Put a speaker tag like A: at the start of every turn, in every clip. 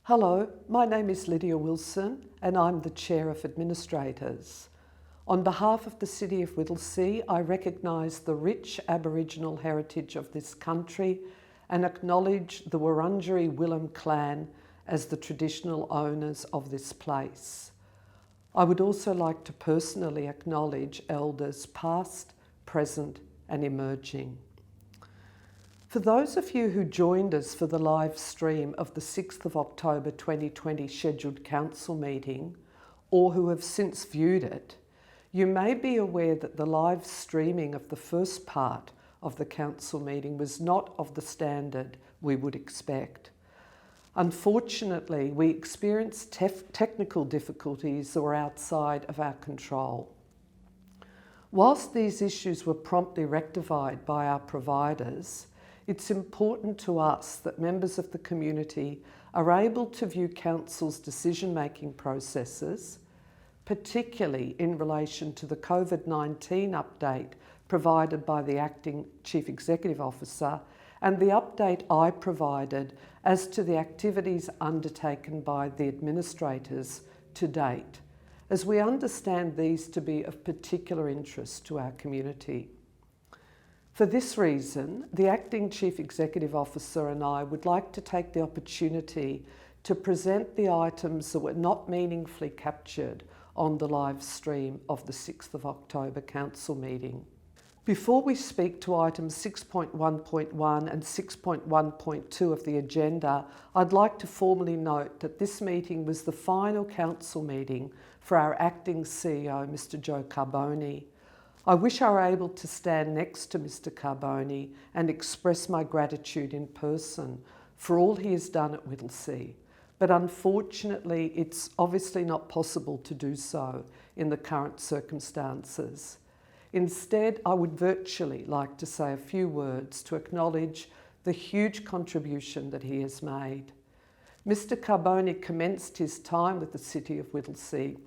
A: Hello, my name is Lydia Wilson and I'm the Chair of Administrators. On behalf of the City of Whittlesea, I recognise the rich Aboriginal heritage of this country and acknowledge the Wurundjeri Willem clan as the traditional owners of this place. I would also like to personally acknowledge elders past, present and emerging. For those of you who joined us for the live stream of the 6th of October 2020 scheduled council meeting, or who have since viewed it, you may be aware that the live streaming of the first part of the council meeting was not of the standard we would expect. Unfortunately, we experienced technical difficulties that were outside of our control. Whilst these issues were promptly rectified by our providers, it's important to us that members of the community are able to view Council's decision-making processes, particularly in relation to the COVID-19 update provided by the Acting Chief Executive Officer and the update I provided as to the activities undertaken by the administrators to date, as we understand these to be of particular interest to our community. For this reason, the Acting Chief Executive Officer and I would like to take the opportunity to present the items that were not meaningfully captured on the live stream of the 6th of October Council meeting. Before we speak to items 6.1.1 and 6.1.2 of the agenda, I'd like to formally note that this meeting was the final Council meeting for our Acting CEO, Mr. Joe Carbone. I wish I were able to stand next to Mr. Carbone and express my gratitude in person for all he has done at Whittlesea, but unfortunately it's obviously not possible to do so in the current circumstances. Instead, I would virtually like to say a few words to acknowledge the huge contribution that he has made. Mr. Carbone commenced his time with the City of Whittlesea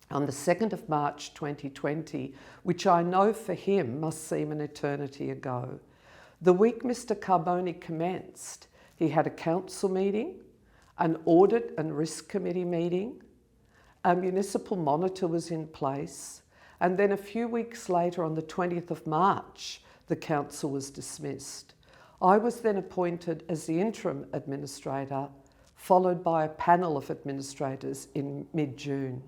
A: on the 2nd of March 2020, which I know for him must seem an eternity ago. The week Mr. Carbone commenced, he had a council meeting, an audit and risk committee meeting, a municipal monitor was in place, and then a few weeks later on the 20th of March, the council was dismissed. I was then appointed as the interim administrator, followed by a panel of administrators in mid-June.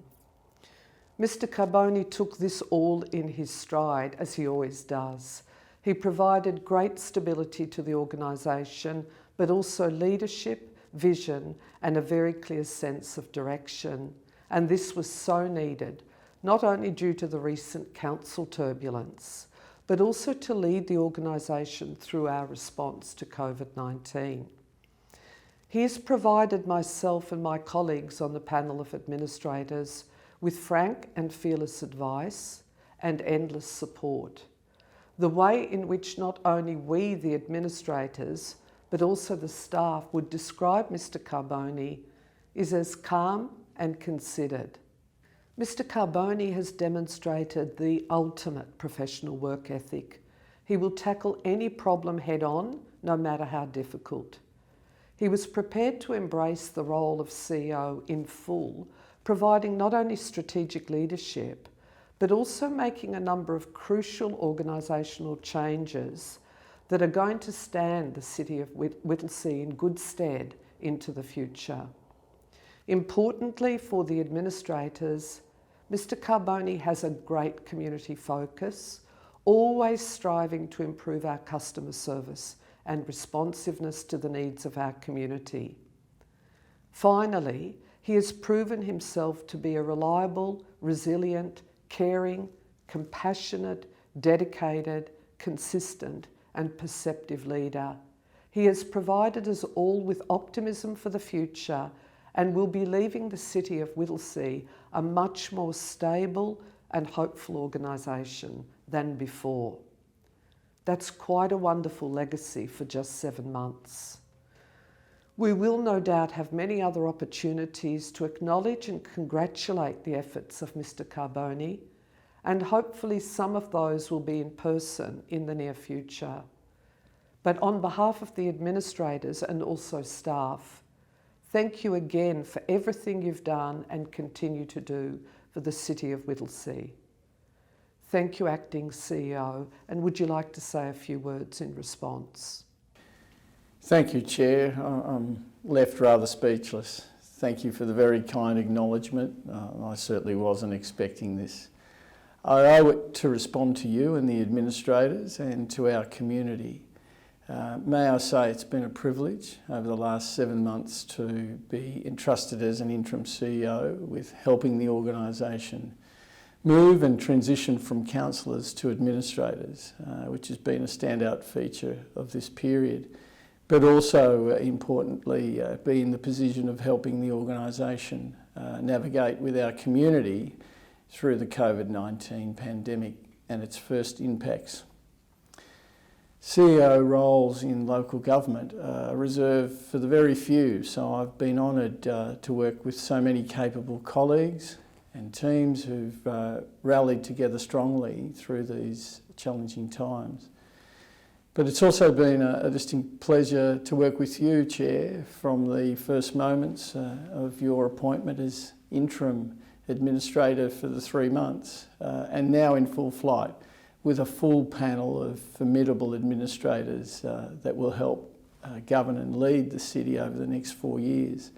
A: Mr. Carbone took this all in his stride, as he always does. He provided great stability to the organisation, but also leadership, vision, and a very clear sense of direction. And this was so needed, not only due to the recent council turbulence, but also to lead the organisation through our response to COVID-19. He has provided myself and my colleagues on the panel of administrators with frank and fearless advice and endless support. The way in which not only we, the administrators, but also the staff would describe Mr. Carbone is as calm and considered. Mr. Carbone has demonstrated the ultimate professional work ethic. He will tackle any problem head on, no matter how difficult. He was prepared to embrace the role of CEO in full, providing not only strategic leadership, but also making a number of crucial organisational changes that are going to stand the City of Whittlesea in good stead into the future. Importantly for the administrators, Mr. Carbone has a great community focus, always striving to improve our customer service and responsiveness to the needs of our community. Finally, he has proven himself to be a reliable, resilient, caring, compassionate, dedicated, consistent and perceptive leader. He has provided us all with optimism for the future and will be leaving the City of Whittlesea a much more stable and hopeful organisation than before. That's quite a wonderful legacy for just 7 months. We will no doubt have many other opportunities to acknowledge and congratulate the efforts of Mr. Carbone, and hopefully some of those will be in person in the near future. But on behalf of the administrators and also staff, Thank you again for everything you've done and continue to do for the City of Whittlesea. Thank you, Acting CEO, and would you like to say a few words in response?
B: Thank you, Chair. I'm left rather speechless. Thank you for the very kind acknowledgement. I certainly wasn't expecting this. I owe it to respond to you and the administrators and to our community. May I say it's been a privilege over the last 7 months to be entrusted as an interim CEO with helping the organisation move and transition from councillors to administrators, which has been a standout feature of this period, but also importantly be in the position of helping the organisation navigate with our community through the COVID-19 pandemic and its first impacts. CEO roles in local government are reserved for the very few, so I've been honoured to work with so many capable colleagues and teams who've rallied together strongly through these challenging times. But it's also been a distinct pleasure to work with you, Chair, from the first moments of your appointment as interim administrator for the 3 months and now in full flight with a full panel of formidable administrators that will help govern and lead the city over the next 4 years.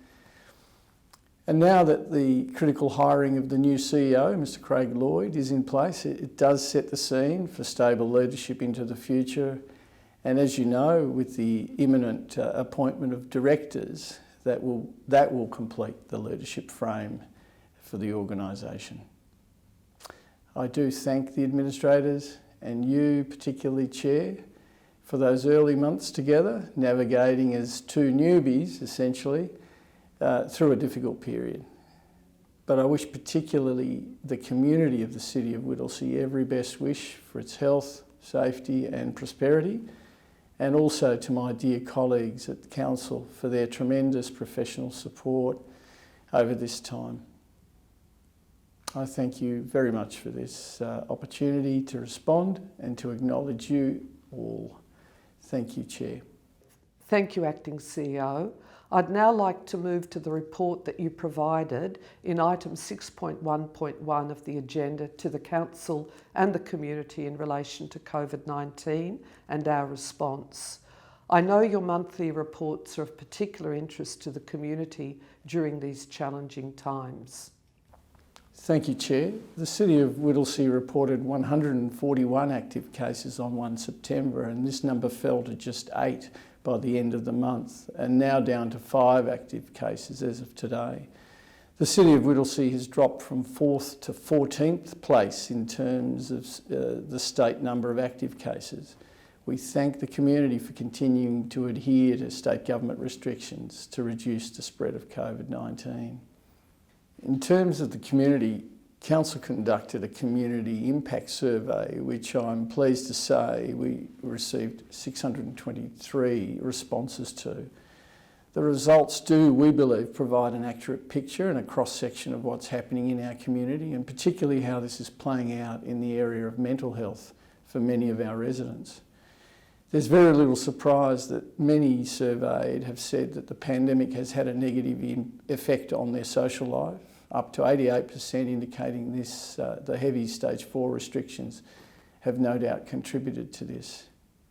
B: And now that the critical hiring of the new CEO, Mr. Craig Lloyd, is in place, it does set the scene for stable leadership into the future. And as you know, with the imminent appointment of directors, that will complete the leadership frame for the organisation. I do thank the administrators and you, particularly Chair, for those early months together, navigating as two newbies, essentially, through a difficult period. But I wish particularly the community of the City of Whittlesea every best wish for its health, safety and prosperity, and also to my dear colleagues at the Council for their tremendous professional support over this time. I thank you very much for this opportunity to respond and to acknowledge you all. Thank you, Chair.
A: Thank you, Acting CEO. I'd now like to move to the report that you provided in item 6.1.1 of the agenda to the Council and the community in relation to COVID-19 and our response. I know your monthly reports are of particular interest to the community during these challenging times.
B: Thank you, Chair. The City of Whittlesea reported 141 active cases on 1 September, and this number fell to just 8 by the end of the month, and now down to 5 active cases as of today. The City of Whittlesea has dropped from 4th to 14th place in terms of the state number of active cases. We thank the community for continuing to adhere to state government restrictions to reduce the spread of COVID-19. In terms of the community, Council conducted a community impact survey, which I'm pleased to say we received 623 responses to. The results do, we believe, provide an accurate picture and a cross-section of what's happening in our community, and particularly how this is playing out in the area of mental health for many of our residents. There's very little surprise that many surveyed have said that the pandemic has had a negative effect on their social life, up to 88% indicating this. The heavy stage 4 restrictions have no doubt contributed to this.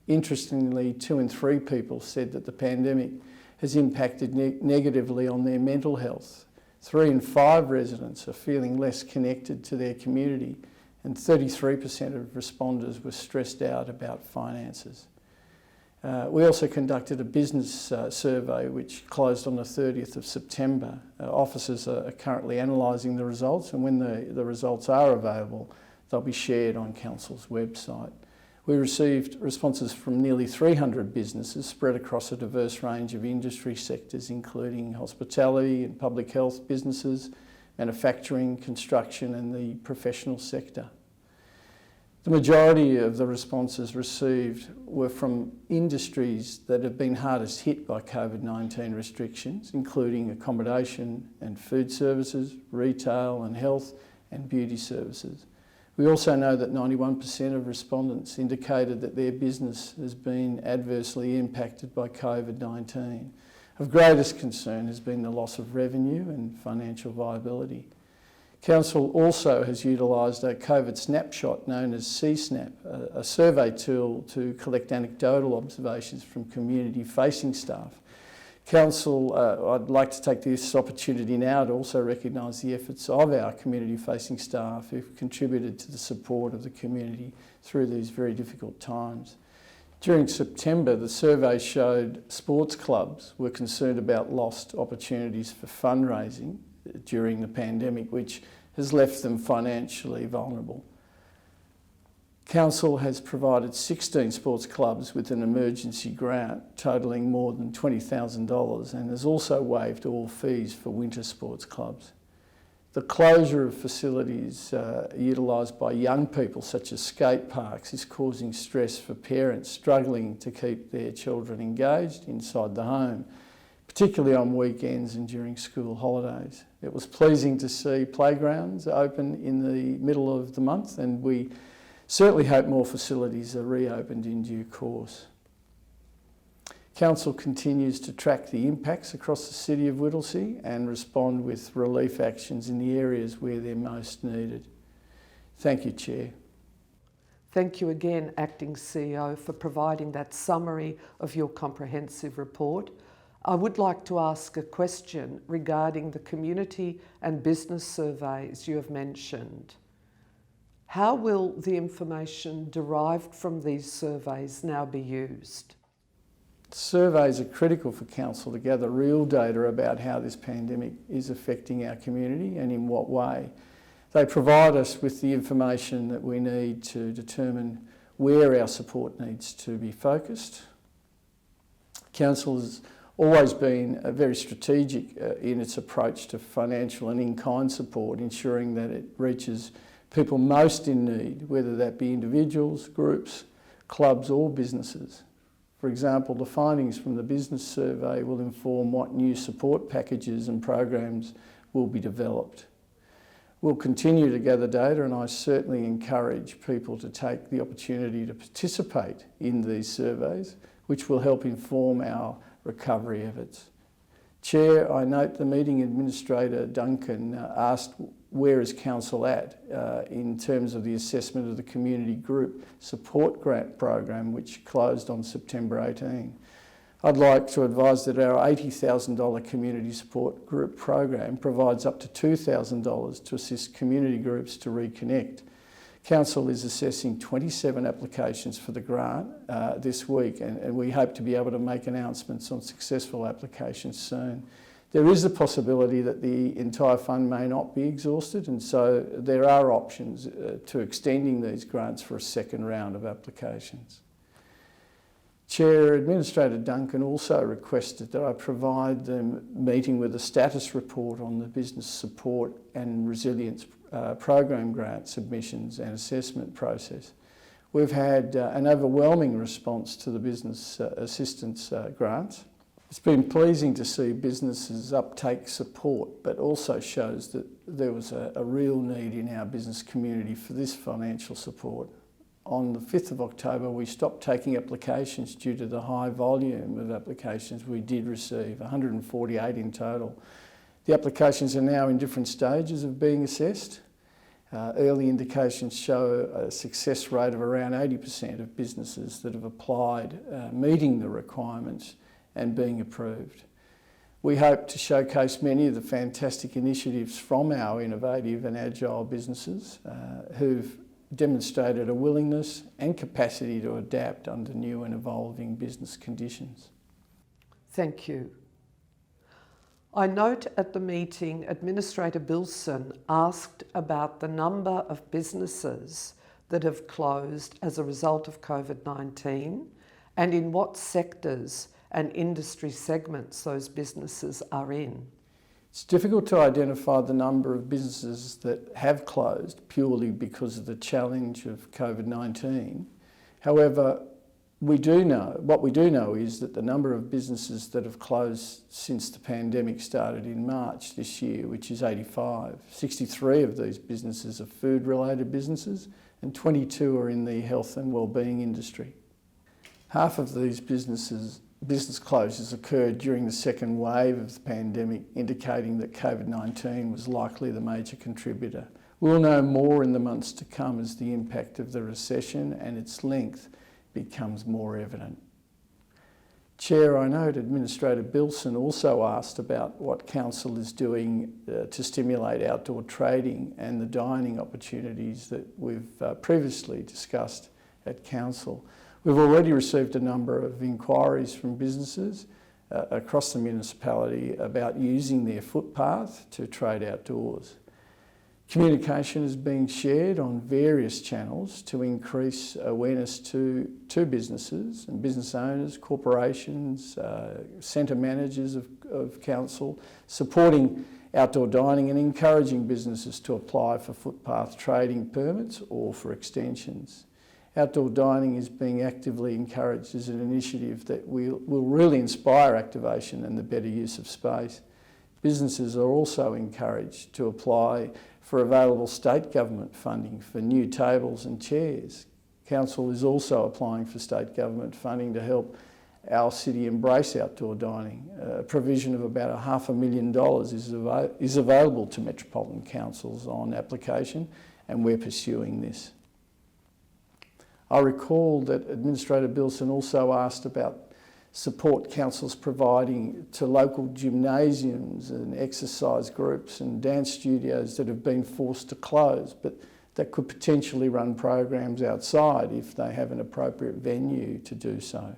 B: Interestingly, 2 in 3 people said that the pandemic has impacted negatively on their mental health. 3 in 5 residents are feeling less connected to their community, and 33% of responders were stressed out about finances. We also conducted a business survey which closed on the 30th of September. Officers are currently analysing the results, and when the results are available, they'll be shared on Council's website. We received responses from nearly 300 businesses spread across a diverse range of industry sectors, including hospitality and public health businesses, manufacturing, construction and the professional sector. The majority of the responses received were from industries that have been hardest hit by COVID-19 restrictions, including accommodation and food services, retail and health and beauty services. We also know that 91% of respondents indicated that their business has been adversely impacted by COVID-19. Of greatest concern has been the loss of revenue and financial viability. Council also has utilised a COVID snapshot known as CSNAP, a survey tool to collect anecdotal observations from community-facing staff. Council, I'd like to take this opportunity now to also recognise the efforts of our community-facing staff who've contributed to the support of the community through these very difficult times. During September, the survey showed sports clubs were concerned about lost opportunities for fundraising during the pandemic, which has left them financially vulnerable. Council has provided 16 sports clubs with an emergency grant totalling more than $20,000 and has also waived all fees for winter sports clubs. The closure of facilities utilised by young people, such as skate parks, is causing stress for parents struggling to keep their children engaged inside the home, particularly on weekends and during school holidays. It was pleasing to see playgrounds open in the middle of the month, and we certainly hope more facilities are reopened in due course. Council continues to track the impacts across the City of Whittlesea and respond with relief actions in the areas where they're most needed. Thank you, Chair.
A: Thank you again, Acting CEO, for providing that summary of your comprehensive report. I would like to ask a question regarding the community and business surveys you have mentioned. How will the information derived from these surveys now be used?
B: Surveys are critical for Council to gather real data about how this pandemic is affecting our community and in what way. They provide us with the information that we need to determine where our support needs to be focused. Council has always been very strategic in its approach to financial and in-kind support, ensuring that it reaches people most in need, whether that be individuals, groups, clubs or businesses. For example, the findings from the business survey will inform what new support packages and programs will be developed. We'll continue to gather data, and I certainly encourage people to take the opportunity to participate in these surveys, which will help inform our recovery efforts. Chair, I note the meeting administrator, Duncan, asked where is Council at in terms of the assessment of the community group support grant program, which closed on September 18. I'd like to advise that our $80,000 community support group program provides up to $2,000 to assist community groups to reconnect. Council is assessing 27 applications for the grant this week, and we hope to be able to make announcements on successful applications soon. There is the possibility that the entire fund may not be exhausted, and so there are options to extending these grants for a second round of applications. Chair, Administrator Duncan also requested that I provide the meeting with a status report on the business support and resilience program grant submissions and assessment process. We've had an overwhelming response to the business assistance grants. It's been pleasing to see businesses uptake support, but also shows that there was a real need in our business community for this financial support. On the 5th of October, we stopped taking applications due to the high volume of applications we did receive, 148 in total. The applications are now in different stages of being assessed. Early indications show a success rate of around 80% of businesses that have applied meeting the requirements and being approved. We hope to showcase many of the fantastic initiatives from our innovative and agile businesses who've demonstrated a willingness and capacity to adapt under new and evolving business conditions.
A: Thank you. I note at the meeting, Administrator Bilson asked about the number of businesses that have closed as a result of COVID-19 and in what sectors and industry segments those businesses are in.
B: It's difficult to identify the number of businesses that have closed purely because of the challenge of COVID-19. However, what we do know is that the number of businesses that have closed since the pandemic started in March this year, which is 85. 63 of these businesses are food-related businesses and 22 are in the health and wellbeing industry. Half of these businesses business closures occurred during the second wave of the pandemic, indicating that COVID-19 was likely the major contributor. We'll know more in the months to come as the impact of the recession and its length becomes more evident. Chair, I note Administrator Bilson also asked about what Council is doing to stimulate outdoor trading and the dining opportunities that we've previously discussed at Council. We've already received a number of inquiries from businesses across the municipality about using their footpath to trade outdoors. Communication is being shared on various channels to increase awareness to businesses and business owners, corporations, centre managers of council, supporting outdoor dining and encouraging businesses to apply for footpath trading permits or for extensions. Outdoor dining is being actively encouraged as an initiative that will really inspire activation and the better use of space. Businesses are also encouraged to apply for available state government funding for new tables and chairs. Council is also applying for state government funding to help our city embrace outdoor dining. A provision of about $500,000 is available to metropolitan councils on application, and we're pursuing this. I recall that Administrator Bilson also asked about support councils providing to local gymnasiums and exercise groups and dance studios that have been forced to close, but that could potentially run programs outside if they have an appropriate venue to do so.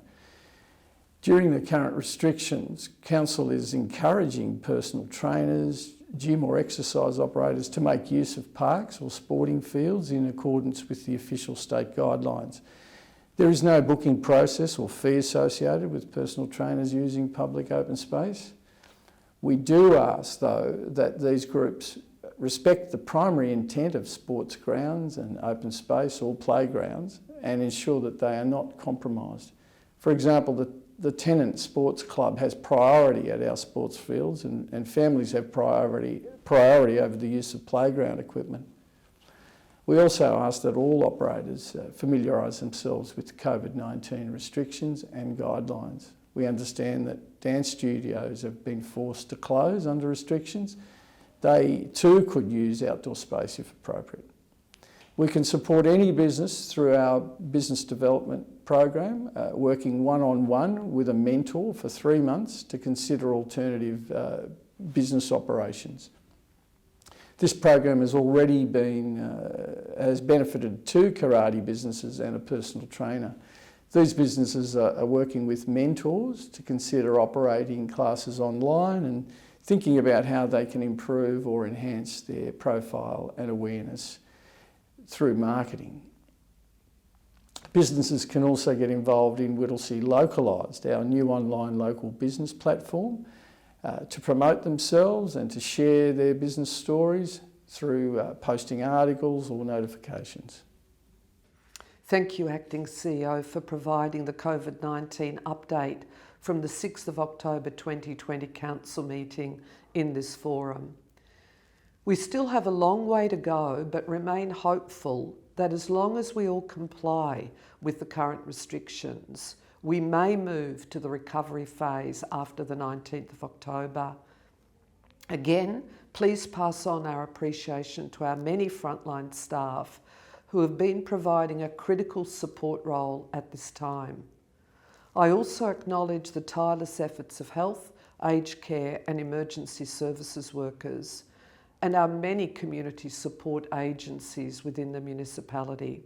B: During the current restrictions, Council is encouraging personal trainers, gym or exercise operators to make use of parks or sporting fields in accordance with the official state guidelines. There is no booking process or fee associated with personal trainers using public open space. We do ask, though, that these groups respect the primary intent of sports grounds and open space or playgrounds and ensure that they are not compromised. For example, the Tenant Sports Club has priority at our sports fields and families have priority over the use of playground equipment. We also ask that all operators familiarise themselves with COVID-19 restrictions and guidelines. We understand that dance studios have been forced to close under restrictions. They too could use outdoor space if appropriate. We can support any business through our business development program, working one-on-one with a mentor for 3 months to consider alternative business operations. This program has already has benefited 2 karate businesses and a personal trainer. These businesses are working with mentors to consider operating classes online and thinking about how they can improve or enhance their profile and awareness through marketing. Businesses can also get involved in Whittlesea Localised, our new online local business platform, to promote themselves and to share their business stories through posting articles or notifications.
A: Thank you, Acting CEO, for providing the COVID-19 update from the 6th of October 2020 Council meeting in this forum. We still have a long way to go, but remain hopeful that as long as we all comply with the current restrictions, we may move to the recovery phase after the 19th of October. Again, please pass on our appreciation to our many frontline staff who have been providing a critical support role at this time. I also acknowledge the tireless efforts of health, aged care and emergency services workers and our many community support agencies within the municipality.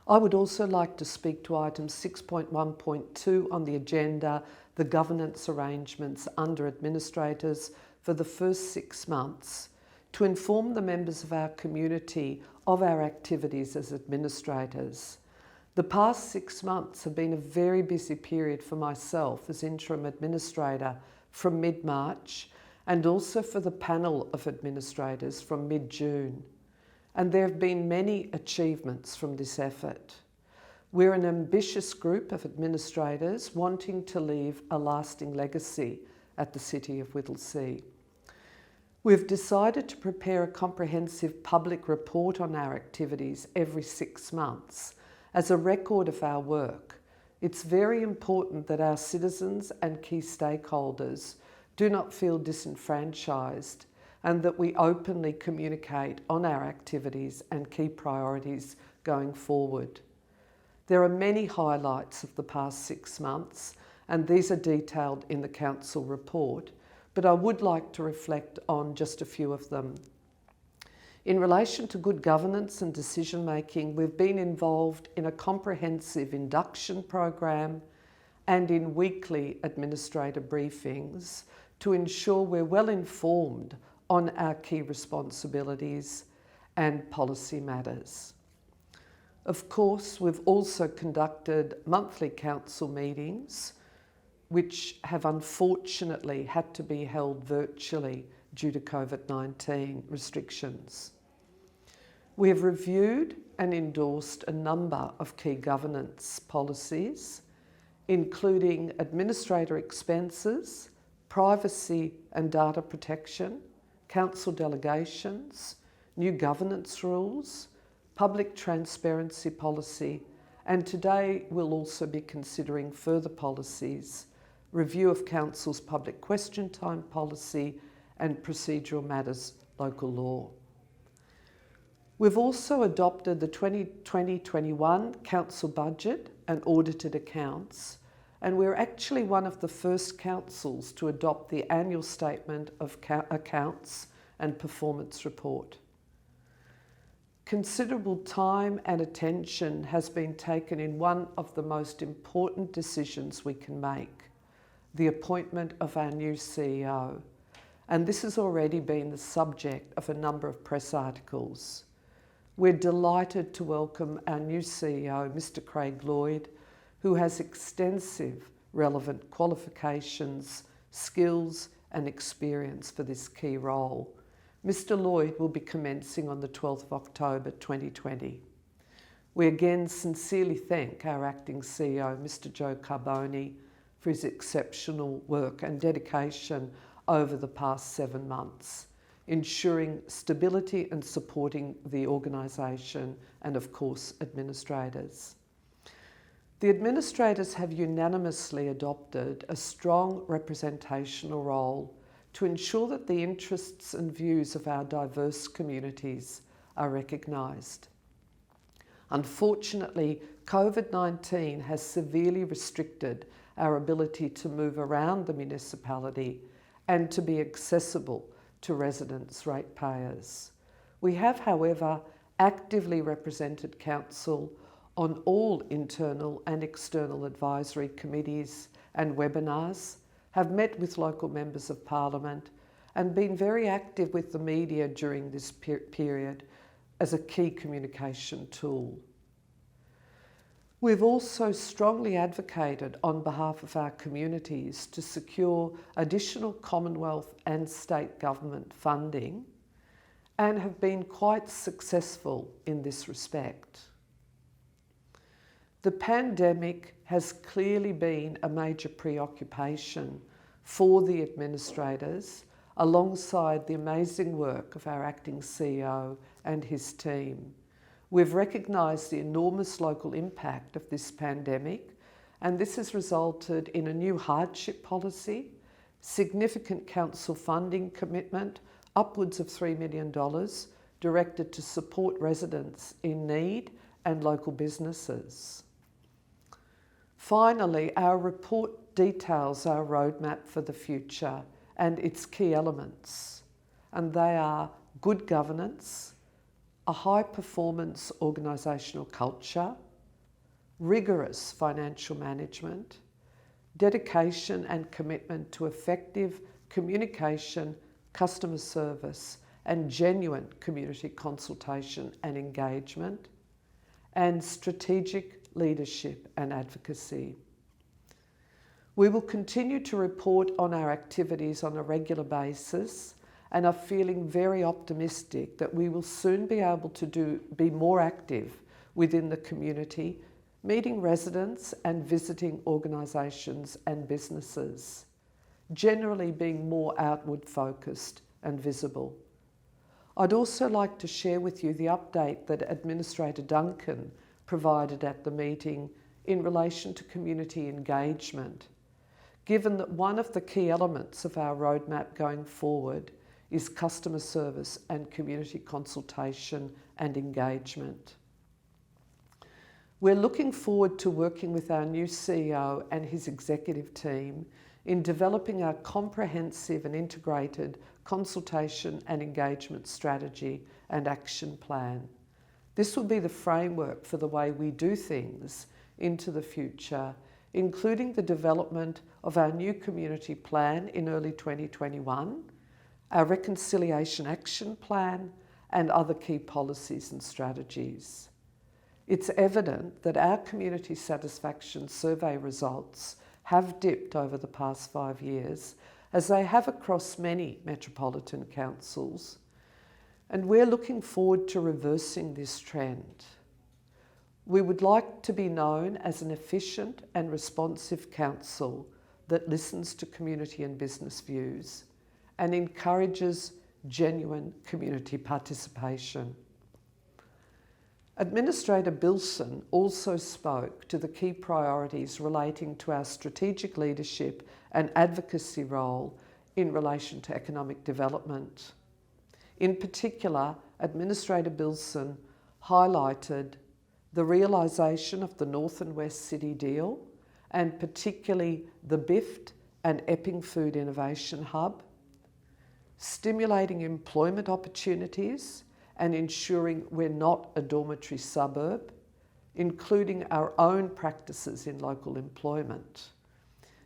A: I would also like to speak to item 6.1.2 on the agenda, the governance arrangements under administrators for the first 6 months, to inform the members of our community of our activities as administrators. The past 6 months have been a very busy period for myself as interim administrator from mid-March and also for the panel of administrators from mid-June. And there have been many achievements from this effort. We're an ambitious group of administrators wanting to leave a lasting legacy at the City of Whittlesea. We've decided to prepare a comprehensive public report on our activities every 6 months as a record of our work It's very important that our citizens and key stakeholders do not feel disenfranchised and that we openly communicate on our activities and key priorities going forward. There are many highlights of the past 6 months, and these are detailed in the Council report, but I would like to reflect on just a few of them. In relation to good governance and decision making, we've been involved in a comprehensive induction program and in weekly administrator briefings to ensure we're well informed on our key responsibilities and policy matters. Of course, we've also conducted monthly council meetings, which have unfortunately had to be held virtually due to COVID-19 restrictions. We have reviewed and endorsed a number of key governance policies, including administrator expenses, privacy and data protection, council delegations, new governance rules, public transparency policy, and today we'll also be considering further policies, review of council's public question time policy and procedural matters local law. We've also adopted the 2020-21 council budget and audited accounts, and we're actually one of the first councils to adopt the annual statement of accounts and performance report. Considerable time and attention has been taken in one of the most important decisions we can make, the appointment of our new CEO, and this has already been the subject of a number of press articles. We're delighted to welcome our new CEO, Mr. Craig Lloyd, who has extensive relevant qualifications, skills and experience for this key role. Mr. Lloyd will be commencing on the 12th of October 2020. We again sincerely thank our acting CEO, Mr. Joe Carbone, for his exceptional work and dedication over the past 7 months, ensuring stability and supporting the organisation and, of course, administrators. The administrators have unanimously adopted a strong representational role to ensure that the interests and views of our diverse communities are recognised. Unfortunately, COVID-19 has severely restricted our ability to move around the municipality and to be accessible to residents, ratepayers. We have, however, actively represented Council on all internal and external advisory committees and webinars, have met with local members of Parliament and been very active with the media during this period as a key communication tool. We've also strongly advocated on behalf of our communities to secure additional Commonwealth and state government funding and have been quite successful in this respect. The pandemic has clearly been a major preoccupation for the administrators, alongside the amazing work of our acting CEO and his team. We've recognised the enormous local impact of this pandemic, and this has resulted in a new hardship policy, significant council funding commitment, upwards of $3 million, directed to support residents in need and local businesses. Finally, our report details our roadmap for the future and its key elements, and they are good governance, a high-performance organisational culture, rigorous financial management, dedication and commitment to effective communication, customer service, and genuine community consultation and engagement, and strategic leadership and advocacy. We will continue to report on our activities on a regular basis and are feeling very optimistic that we will soon be able to be more active within the community, meeting residents and visiting organisations and businesses, generally being more outward focused and visible. I'd also like to share with you the update that Administrator Duncan provided at the meeting in relation to community engagement, given that one of the key elements of our roadmap going forward is customer service and community consultation and engagement. We're looking forward to working with our new CEO and his executive team in developing our comprehensive and integrated consultation and engagement strategy and action plan. This will be the framework for the way we do things into the future, including the development of our new community plan in early 2021, our reconciliation action plan, and other key policies and strategies. It's evident that our community satisfaction survey results have dipped over the past 5 years, as they have across many metropolitan councils, and we're looking forward to reversing this trend. We would like to be known as an efficient and responsive council that listens to community and business views and encourages genuine community participation. Administrator Bilson also spoke to the key priorities relating to our strategic leadership and advocacy role in relation to economic development. In particular, Administrator Bilson highlighted the realisation of the North and West City deal, and particularly the BIFT and Epping Food Innovation Hub, stimulating employment opportunities and ensuring we're not a dormitory suburb, including our own practices in local employment.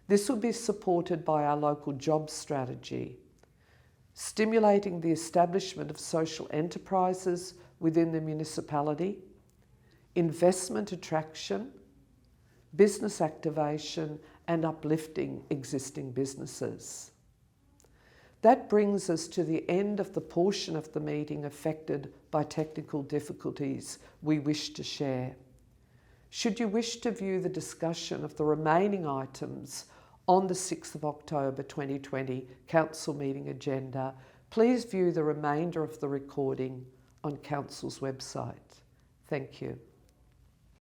A: This will be supported by our local jobs strategy, stimulating the establishment of social enterprises within the municipality, investment attraction, business activation, and uplifting existing businesses. That brings us to the end of the portion of the meeting affected by technical difficulties we wish to share. Should you wish to view the discussion of the remaining items on the 6th of October 2020 Council meeting agenda, please view the remainder of the recording on Council's website. Thank you.